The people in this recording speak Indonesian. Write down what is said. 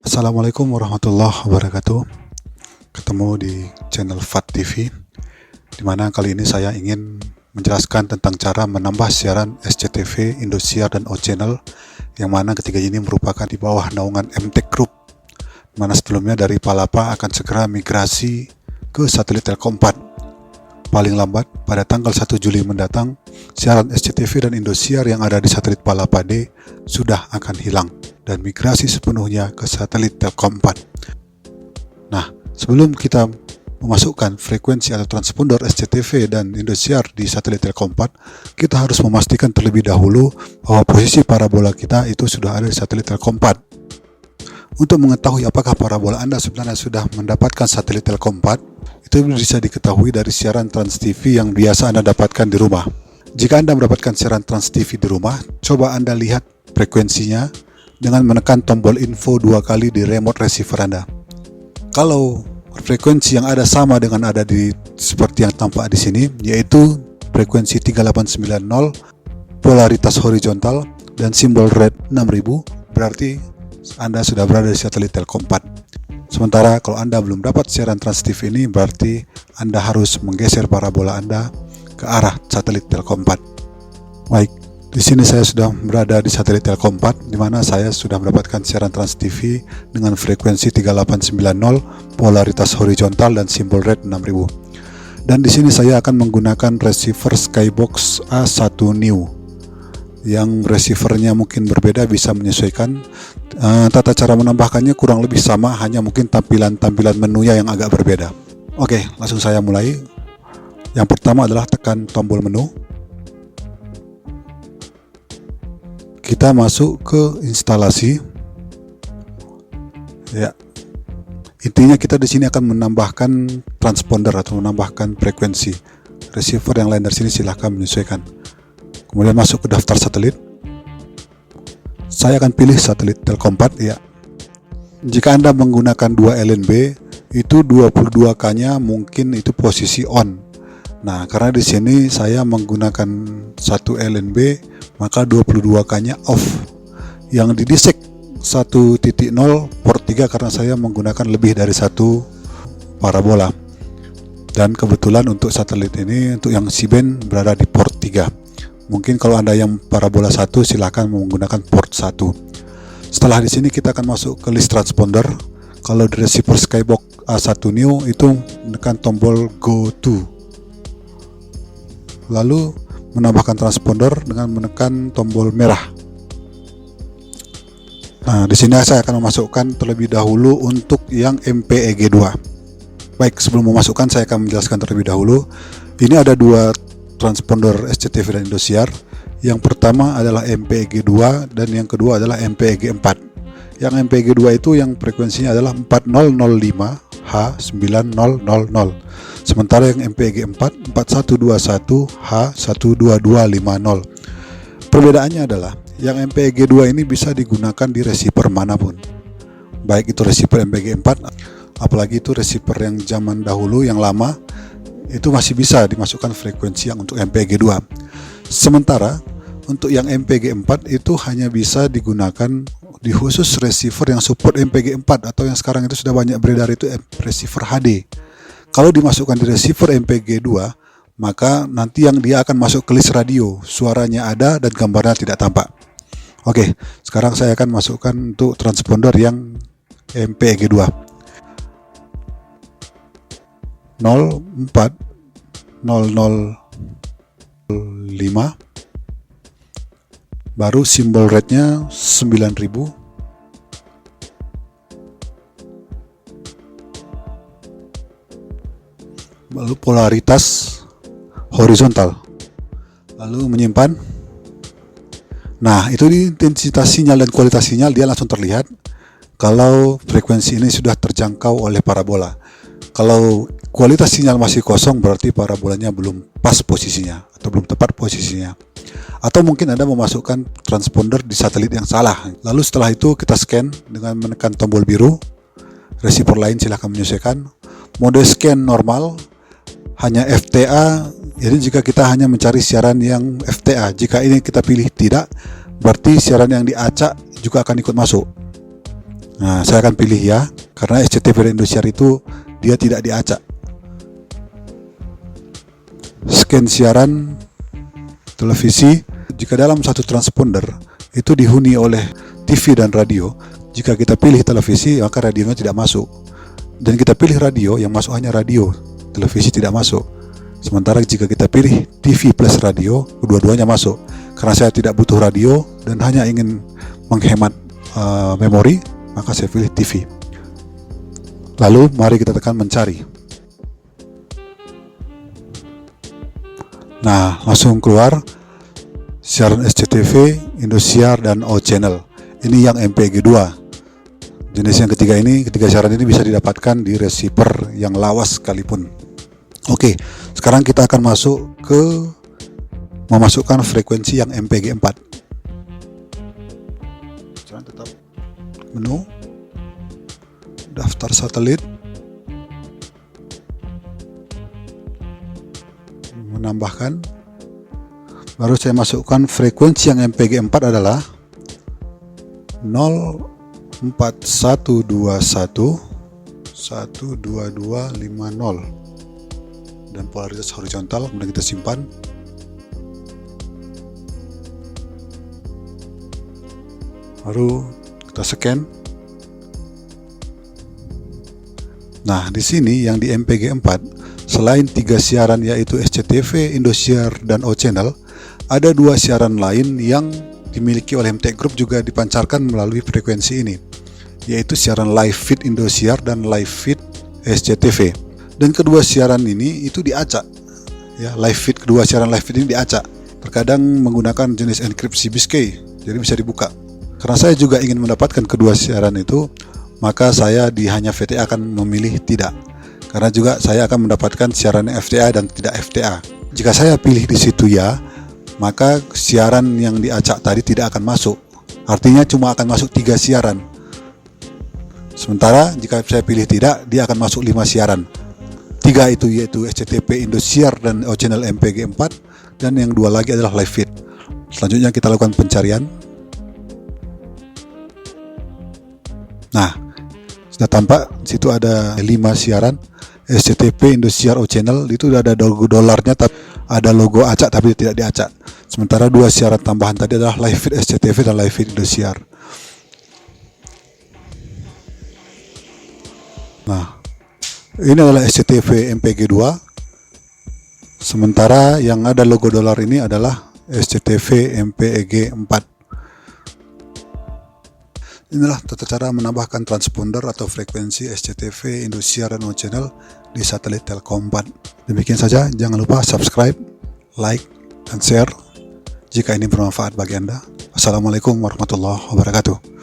Assalamualaikum warahmatullahi wabarakatuh. Ketemu di channel FAT TV, di mana kali ini saya ingin menjelaskan tentang cara menambah siaran SCTV, Indosiar, dan O-Channel, yang mana ketiga ini merupakan di bawah naungan MTech Group, mana sebelumnya dari Palapa akan segera migrasi ke satelit Telkom 4. Paling lambat pada tanggal 1 Juli mendatang, siaran SCTV dan Indosiar yang ada di satelit Palapa D sudah akan hilang dan migrasi sepenuhnya ke satelit Telkom 4. Nah, sebelum kita memasukkan frekuensi atau transponder SCTV dan Indosiar di satelit Telkom 4, kita harus memastikan terlebih dahulu bahwa posisi parabola kita itu sudah ada di satelit Telkom 4. Untuk mengetahui apakah parabola Anda sebenarnya sudah mendapatkan satelit Telkom 4, itu bisa diketahui dari siaran Trans TV yang biasa Anda dapatkan di rumah. Jika Anda mendapatkan siaran Trans TV di rumah, coba Anda lihat frekuensinya dengan menekan tombol info 2 kali di remote receiver Anda. Kalau frekuensi yang ada sama dengan ada di seperti yang tampak di sini, yaitu frekuensi 3890, polaritas horizontal, dan simbol red 6000, berarti Anda sudah berada di satelit Telkom 4. Sementara kalau Anda belum dapat siaran Trans TV ini, berarti Anda harus menggeser parabola Anda ke arah satelit Telkom 4. Baik, di sini saya sudah berada di satelit Telkom 4, di mana saya sudah mendapatkan siaran Trans TV dengan frekuensi 3890, polaritas horizontal, dan simbol red 6000. Dan di sini saya akan menggunakan receiver Skybox A1 New. Yang receivernya mungkin berbeda, bisa menyesuaikan. Tata cara menambahkannya kurang lebih sama, hanya mungkin tampilan menunya yang agak berbeda. Oke, langsung saya mulai. Yang pertama adalah tekan tombol menu. Kita masuk ke instalasi. Ya. Intinya kita di sini akan menambahkan transponder atau menambahkan frekuensi. Receiver yang lain dari sini silahkan menyesuaikan. Kemudian masuk ke daftar satelit. Saya akan pilih satelit Telkom 4 ya. Jika Anda menggunakan 2 LNB, itu 22K-nya mungkin itu posisi on. Nah, karena di sini saya menggunakan 1 LNB, maka 22K-nya off. Yang didisek 1.0 port 3 karena saya menggunakan lebih dari satu parabola. Dan kebetulan untuk satelit ini, untuk yang C-band berada di port 3. Mungkin kalau Anda yang parabola 1, silahkan menggunakan port 1. Setelah di sini kita akan masuk ke list transponder. Kalau di receiver Skybox A1 New itu menekan tombol Go To. Lalu menambahkan transponder dengan menekan tombol merah. Nah, di sini saya akan memasukkan terlebih dahulu untuk yang MPEG2. Baik, sebelum memasukkan saya akan menjelaskan terlebih dahulu. Ini ada 2 transponder SCTV dan Indosiar. Yang pertama adalah MPEG2 dan yang kedua adalah MPEG4. Yang MPEG2 itu yang frekuensinya adalah 4005H9000. Sementara yang MPEG4 4121H12250. Perbedaannya adalah yang MPEG2 ini bisa digunakan di receiver manapun. Baik itu receiver MPEG4, apalagi itu receiver yang zaman dahulu yang lama, itu masih bisa dimasukkan frekuensi yang untuk MPEG2. Sementara untuk yang MPEG4 itu hanya bisa digunakan di khusus receiver yang support MPEG4 atau yang sekarang itu sudah banyak beredar itu receiver HD. Kalau dimasukkan di receiver MPEG2, maka nanti yang dia akan masuk ke list radio, suaranya ada dan gambarnya tidak tampak. Oke, sekarang saya akan masukkan untuk transponder yang MPEG2. 04005, baru simbol rednya 9000, lalu polaritas horizontal, lalu menyimpan. Nah, itu di intensitas sinyal dan kualitas sinyal dia langsung terlihat kalau frekuensi ini sudah terjangkau oleh parabola. Kalau kualitas sinyal masih kosong, berarti parabolanya belum pas posisinya atau belum tepat posisinya. Atau mungkin Anda memasukkan transponder di satelit yang salah. Lalu setelah itu kita scan dengan menekan tombol biru. Receiver lain silahkan menyesuaikan. Mode scan normal, hanya FTA. Jadi jika kita hanya mencari siaran yang FTA, jika ini kita pilih tidak, berarti siaran yang diacak juga akan ikut masuk. Nah, saya akan pilih ya, karena SCTV dan Indosiar itu dia tidak diacak. Scan siaran televisi. Jika dalam satu transponder itu dihuni oleh TV dan radio, jika kita pilih televisi maka radionya tidak masuk. Dan kita pilih radio, yang masuk hanya radio, televisi tidak masuk. Sementara jika kita pilih TV plus radio, kedua-duanya masuk. Karena saya tidak butuh radio dan hanya ingin menghemat memori, maka saya pilih TV. Lalu mari kita tekan mencari. Nah, langsung keluar siaran SCTV, Indosiar, dan O Channel. Ini yang MPEG-2. Jenis yang ketiga ini, ketiga siaran ini bisa didapatkan di receiver yang lawas sekalipun. Oke, sekarang kita akan masuk ke memasukkan frekuensi yang MPEG-4. Jangan tetap menu, daftar satelit, menambahkan. Baru saya masukkan frekuensi yang MPEG-4 adalah 04121 12250 dan polaritas horizontal. Kemudian kita simpan. Baru kita scan. Nah, di sini yang di MPEG-4 selain 3 siaran yaitu SCTV, Indosiar, dan O Channel, ada 2 siaran lain yang dimiliki oleh MTech Group juga dipancarkan melalui frekuensi ini, yaitu siaran live feed Indosiar dan live feed SCTV. Dan kedua siaran ini itu diacak. Ya, live feed, kedua siaran live feed ini diacak. Terkadang menggunakan jenis enkripsi Biscay, jadi bisa dibuka. Karena saya juga ingin mendapatkan kedua siaran itu, maka saya di hanya VTA akan memilih tidak. Karena juga saya akan mendapatkan siaran FTA dan tidak FTA. Jika saya pilih di situ ya, maka siaran yang diacak tadi tidak akan masuk. Artinya cuma akan masuk 3 siaran. Sementara jika saya pilih tidak, dia akan masuk 5 siaran. 3 itu yaitu SCTV, Indosiar, dan O Channel MPEG-4, dan yang 2 lagi adalah live feed. Selanjutnya kita lakukan pencarian. Nah, sudah tampak di situ ada 5 siaran SCTV, Indosiar, O Channel. Itu ada logo dolarnya, tapi ada logo acak tapi tidak diacak. Sementara 2 siaran tambahan tadi adalah live feed SCTV dan live feed Indosiar. Nah, ini adalah SCTV MPEG-2. Sementara yang ada logo dolar ini adalah SCTV MPEG-4. Inilah tata cara menambahkan transponder atau frekuensi SCTV, Indosiar, dan O Channel di satelit Telkom 4. Demikian saja, jangan lupa subscribe, like, dan share jika ini bermanfaat bagi Anda. Assalamualaikum warahmatullahi wabarakatuh.